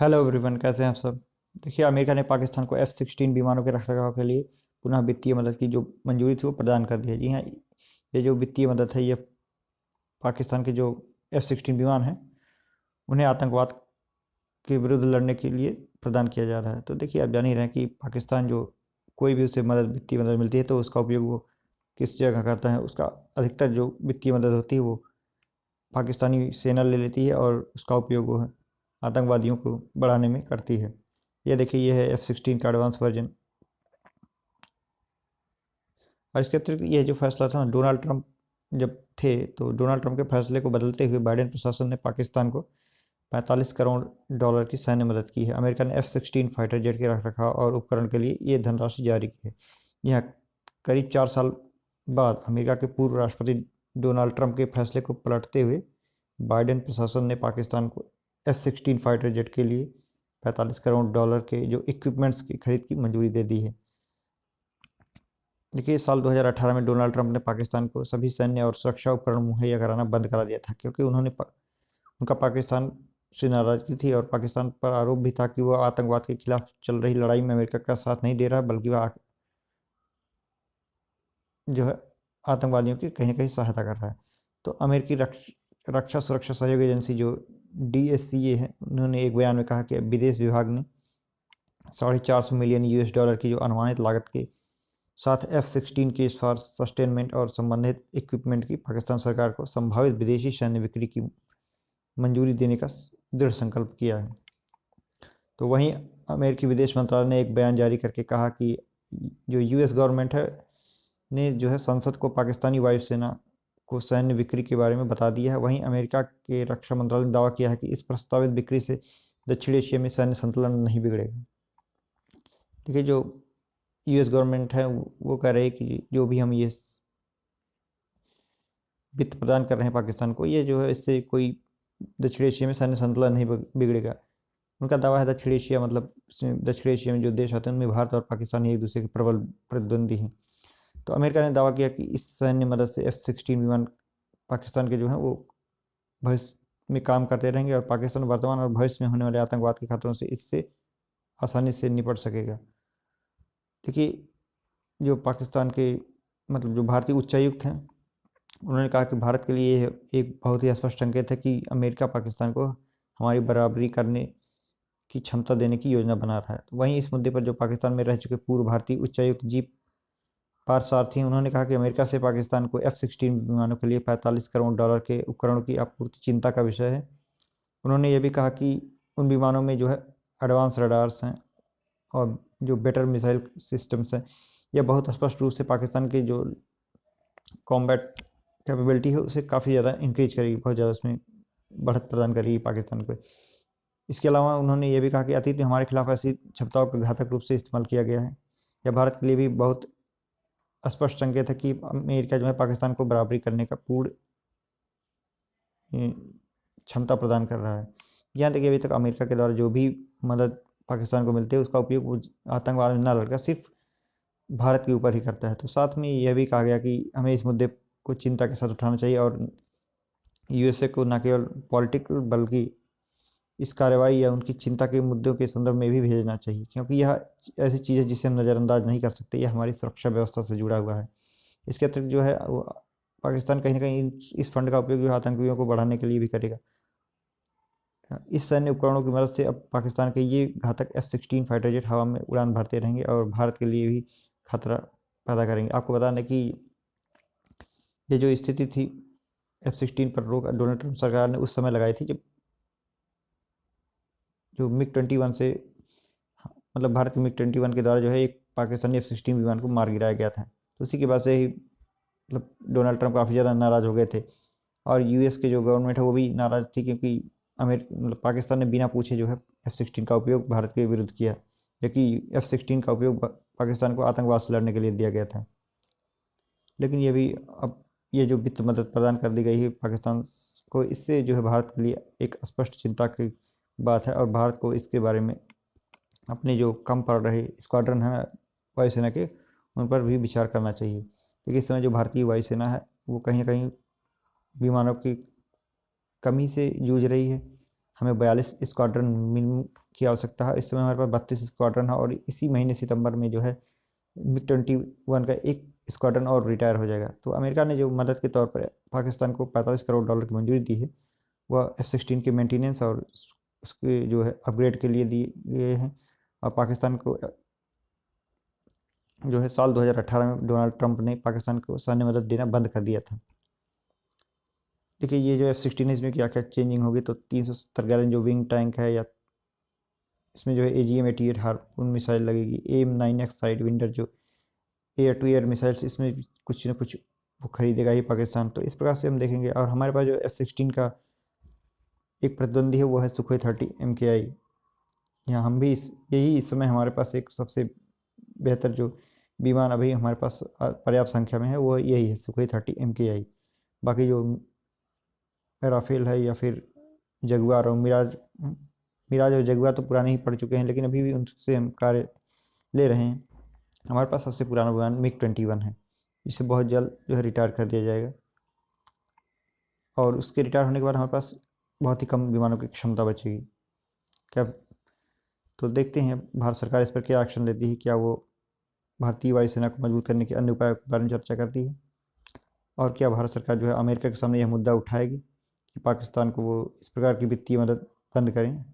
Hello everyone, कैसे हैं आप सब। देखिए, अमेरिका ने पाकिस्तान को F-16 विमानों के रखरखाव के लिए पुनः वित्तीय मदद की जो मंजूरी थी वो प्रदान कर दी है। जी हाँ, ये जो वित्तीय मदद है ये पाकिस्तान के जो F-16 विमान हैं उन्हें आतंकवाद के विरुद्ध लड़ने के लिए प्रदान किया जा रहा है। तो देखिए, आप जान ही रहे हैं कि पाकिस्तान जो कोई भी उसे मदद वित्तीय मदद मिलती है तो उसका उपयोग वो किस जगह करता है। उसका अधिकतर जो वित्तीय मदद होती है वो पाकिस्तानी सेना ले लेती है और उसका उपयोग वो आतंकवादियों को बढ़ाने में करती है। ये देखिए, ये है F-16 का एडवांस वर्जन। और इसके अतिरिक्त ये जो फैसला था ना, डोनाल्ड ट्रंप जब थे तो डोनाल्ड ट्रंप के फैसले को बदलते हुए बाइडेन प्रशासन ने पाकिस्तान को 45 करोड़ डॉलर की सैन्य मदद की है। अमेरिका ने F-16 फाइटर जेट के रखरखाव और उपकरण के लिए ये धनराशि जारी की है। यह करीब 4 साल बाद अमेरिका के पूर्व राष्ट्रपति डोनाल्ड ट्रंप के फैसले को पलटते हुए बाइडेन प्रशासन ने पाकिस्तान को F-16 फाइटर जेट के लिए 45 करोड़ डॉलर के जो इक्विपमेंट्स की खरीद की मंजूरी दे दी है। देखिए, साल 2018 में डोनाल्ड ट्रंप ने पाकिस्तान को सभी सैन्य और सुरक्षा उपकरण मुहैया कराना बंद करा दिया था, क्योंकि उनका पाकिस्तान से नाराजगी थी और पाकिस्तान पर आरोप भी था कि वह आतंकवाद के खिलाफ चल रही लड़ाई में अमेरिका का साथ नहीं दे रहा, बल्कि वह जो है आतंकवादियों की कहीं ना कहीं सहायता कर रहा है। तो अमेरिकी रक्षा सुरक्षा सहयोग एजेंसी जो DSCA है, उन्होंने एक बयान में कहा कि विदेश विभाग ने $450 मिलियन US की जो अनुमानित लागत के साथ F-16 के फॉर सस्टेनमेंट और संबंधित इक्विपमेंट की पाकिस्तान सरकार को संभावित विदेशी सैन्य बिक्री की मंजूरी देने का दृढ़ संकल्प किया है। तो वहीं अमेरिकी विदेश मंत्रालय ने एक बयान जारी करके कहा कि जो US गवर्नमेंट है ने जो है संसद को पाकिस्तानी वायुसेना को सैन्य बिक्री के बारे में बता दिया है। वहीं अमेरिका के रक्षा मंत्रालय ने दावा किया है कि इस प्रस्तावित बिक्री से दक्षिण एशिया में सैन्य संतुलन नहीं बिगड़ेगा। देखिए, जो US गवर्नमेंट है वो कह रही है कि जो भी हम ये वित्त प्रदान कर रहे हैं पाकिस्तान को, ये जो है इससे कोई दक्षिण एशिया में सैन्य संतुलन नहीं बिगड़ेगा। उनका दावा है दक्षिण एशिया मतलब दक्षिण एशिया में जो देश आते हैं उनमें भारत और पाकिस्तान एक दूसरे के प्रबल प्रतिद्वंदी हैं। तो अमेरिका ने दावा किया कि इस सैन्य मदद से F-16 विमान पाकिस्तान के जो हैं वो भविष्य में काम करते रहेंगे और पाकिस्तान वर्तमान और भविष्य में होने वाले आतंकवाद के खतरों से इससे आसानी से निपट सकेगा। देखिए, जो पाकिस्तान के मतलब जो भारतीय उच्चायुक्त हैं, उन्होंने कहा कि भारत के लिए यह एक बहुत ही स्पष्ट संकेत है कि अमेरिका पाकिस्तान को हमारी बराबरी करने की क्षमता देने की योजना बना रहा है। तो वहीं इस मुद्दे पर जो पाकिस्तान में रह चुके पूर्व भारतीय उच्चायुक्त जी पारसारथी, उन्होंने कहा कि अमेरिका से पाकिस्तान को F-16 विमानों के लिए 45 करोड़ डॉलर के उपकरणों की आपूर्ति चिंता का विषय है। उन्होंने ये भी कहा कि उन विमानों में जो है एडवांस रडार्स हैं और जो बेटर मिसाइल सिस्टम्स हैं। यह बहुत स्पष्ट रूप से पाकिस्तान की जो कॉम्बैट कैपेबिलिटी है उसे काफ़ी ज़्यादा इंक्रीज करेगी, बहुत ज़्यादा उसमें बढ़त प्रदान करेगी पाकिस्तान को। इसके अलावा उन्होंने ये भी कहा कि अतीत में हमारे खिलाफ ऐसी क्षमताओं का घातक रूप से इस्तेमाल किया गया है। यह भारत के लिए भी बहुत स्पष्ट संकेत है कि अमेरिका जो है पाकिस्तान को बराबरी करने का पूर्ण क्षमता प्रदान कर रहा है। यहाँ तक कि अभी तक अमेरिका के द्वारा जो भी मदद पाकिस्तान को मिलती है उसका उपयोग वो आतंकवाद में ना लड़कर सिर्फ भारत के ऊपर ही करता है। तो साथ में यह भी कहा गया कि हमें इस मुद्दे को चिंता के साथ उठाना चाहिए और USA को न केवल पॉलिटिकल बल्कि इस कार्रवाई या उनकी चिंता के मुद्दों के संदर्भ में भी भेजना चाहिए, क्योंकि यह ऐसी चीज़ है जिसे हम नज़रअंदाज नहीं कर सकते। यह हमारी सुरक्षा व्यवस्था से जुड़ा हुआ है। इसके अतिरिक्त जो है पाकिस्तान कहीं ना कहीं इस फंड का उपयोग जो है आतंकियों को बढ़ाने के लिए भी करेगा। इस सैन्य उपकरणों की मदद से अब पाकिस्तान के ये घातक F-16 फाइटर जेट हवा में उड़ान भरते रहेंगे और भारत के लिए भी खतरा पैदा करेंगे। आपको बता दें कि ये जो स्थिति थी F-16 पर रोक डोनाल्ड ट्रंप सरकार ने उस समय लगाई थी जब जो MiG-21 से मतलब भारत के MiG-21 के द्वारा जो है एक पाकिस्तानी F-16 विमान को मार गिराया गया था। तो उसी के बाद से ही मतलब डोनाल्ड ट्रंप काफ़ी ज़्यादा नाराज़ हो गए थे और US के जो गवर्नमेंट है वो भी नाराज़ थी, क्योंकि मतलब पाकिस्तान ने बिना पूछे जो है F-16 का उपयोग भारत के विरुद्ध किया, जबकि F-16 का उपयोग पाकिस्तान को आतंकवाद से लड़ने के लिए दिया गया था। लेकिन ये भी अब ये जो वित्त मदद प्रदान कर दी गई है पाकिस्तान को, इससे जो है भारत के लिए एक स्पष्ट चिंता की बात है और भारत को इसके बारे में अपने जो कम पड़ रहे स्क्वाड्रन है वायुसेना के, उन पर भी विचार करना चाहिए। क्योंकि इस समय जो भारतीय वायुसेना है वो कहीं ना कहीं विमानों की कमी से जूझ रही है। हमें 42 स्क्वाड्रन मिनिमम की आवश्यकता है। इस समय हमारे पास 32 स्क्वाड्रन है और इसी महीने सितंबर में जो है MiG-21 का एक स्क्वाड्रन और रिटायर हो जाएगा। तो अमेरिका ने जो मदद के तौर पर पाकिस्तान को 45 करोड़ डॉलर की मंजूरी दी है, वह F-16 के मेंटेनेंस और उसके जो है अपग्रेड के लिए दिए गए हैं। और पाकिस्तान को जो है साल 2018 में डोनाल्ड ट्रंप ने पाकिस्तान को सैन्य मदद देना बंद कर दिया था। देखिए ये जो F-16 है, इसमें क्या क्या चेंजिंग होगी, तो 370 गैलन जो विंग टैंक है, या इसमें जो है AGM-88 हार्पून मिसाइल लगेगी। AIM-9X साइड विंडर जो एयर टू एयर मिसाइल्स, इसमें कुछ न कुछ वो खरीदेगा ही पाकिस्तान। तो इस प्रकार से हम देखेंगे। और हमारे पास जो F-16 का एक प्रतिद्वंदी है, वो है सुखोई 30 MKI। यहाँ हम भी इस समय हमारे पास एक सबसे बेहतर जो विमान अभी हमारे पास पर्याप्त संख्या में है, वो यही है, सुखोई 30 MKI। बाकी जो राफेल है या फिर जगुआर और मिराज, मिराज और जगुआर तो पुराने ही पड़ चुके हैं, लेकिन अभी भी उनसे हम कार्य ले रहे हैं। हमारे पास सबसे पुराना विमान MiG-21 है, जिसे बहुत जल्द जो है रिटायर कर दिया जाएगा। और उसके रिटायर होने के बाद हमारे पास बहुत ही कम विमानों की क्षमता बचेगी। क्या तो देखते हैं भारत सरकार इस पर क्या एक्शन लेती है। क्या वो भारतीय वायुसेना को मजबूत करने के अन्य उपायों के बारे में चर्चा करती है, और क्या भारत सरकार जो है अमेरिका के सामने यह मुद्दा उठाएगी कि पाकिस्तान को वो इस प्रकार की वित्तीय मदद बंद करें।